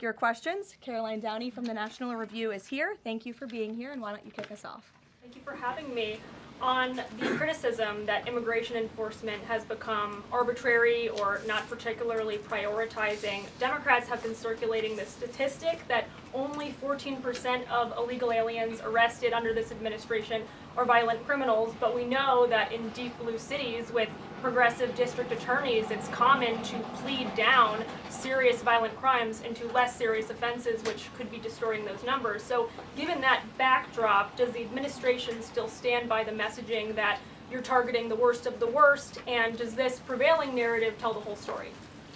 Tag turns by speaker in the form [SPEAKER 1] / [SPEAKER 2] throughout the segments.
[SPEAKER 1] Your questions. Caroline Downey from the National Review is here. Thank you for being here, and why don't you kick us off?
[SPEAKER 2] Thank you for having me. On the criticism that immigration enforcement has become arbitrary or not particularly prioritizing, Democrats have been circulating this statistic that only 14% of illegal aliens arrested under this administration are violent criminals, but we know that in deep blue cities with progressive district attorneys, it's common to plead down serious violent crimes into less serious offenses, which could be distorting those numbers. So given that backdrop, does the administration still stand by the messaging that you're targeting the worst of the worst, and does this prevailing narrative tell the whole story?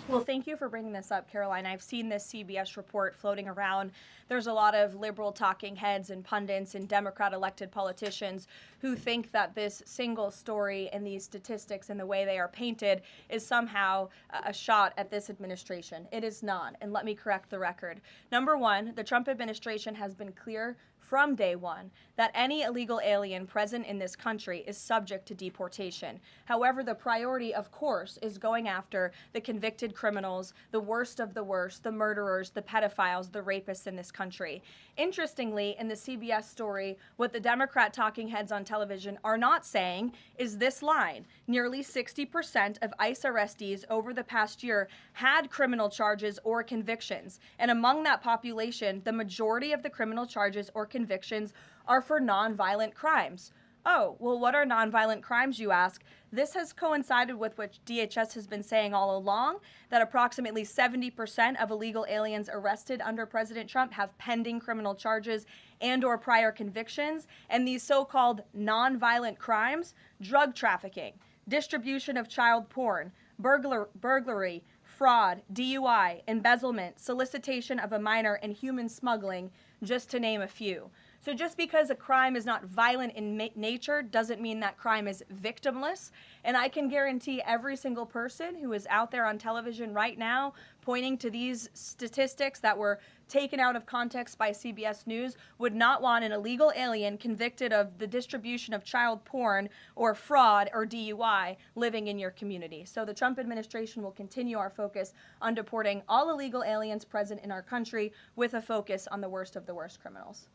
[SPEAKER 1] Well, thank you for bringing this up, Caroline. I've seen this CBS report floating around. There's a lot of liberal talking heads and pundits and Democrat elected politicians who think that this single story and these statistics and the way they are painted is somehow a shot at this administration. It is not, and let me correct the record. Number one, the Trump administration has been clear from day one that any illegal alien present in this country is subject to deportation. However, the priority, of course, is going after the convicted criminals, the worst of the worst, the murderers, the pedophiles, the rapists in this country. Interestingly, in the CBS story, what the Democrat talking heads on television are not saying is this line. Nearly 60% of ICE arrestees over the past year had criminal charges or convictions. And among that population, the majority of the criminal charges or convictions are for nonviolent crimes. Oh, well, what are nonviolent crimes, you ask? This has coincided with what DHS has been saying all along, that approximately 70% of illegal aliens arrested under President Trump have pending criminal charges and or prior convictions. And these so-called nonviolent crimes, drug trafficking, distribution of child porn, burglary, fraud, DUI, embezzlement, solicitation of a minor, and human smuggling, just to name a few. So just because a crime is not violent in nature doesn't mean that crime is victimless. And I can guarantee every single person who is out there on television right now pointing to these statistics that were taken out of context by CBS News would not want an illegal alien convicted of the distribution of child porn or fraud or DUI living in your community. So the Trump administration will continue our focus on deporting all illegal aliens present in our country with a focus on the worst of the worst criminals.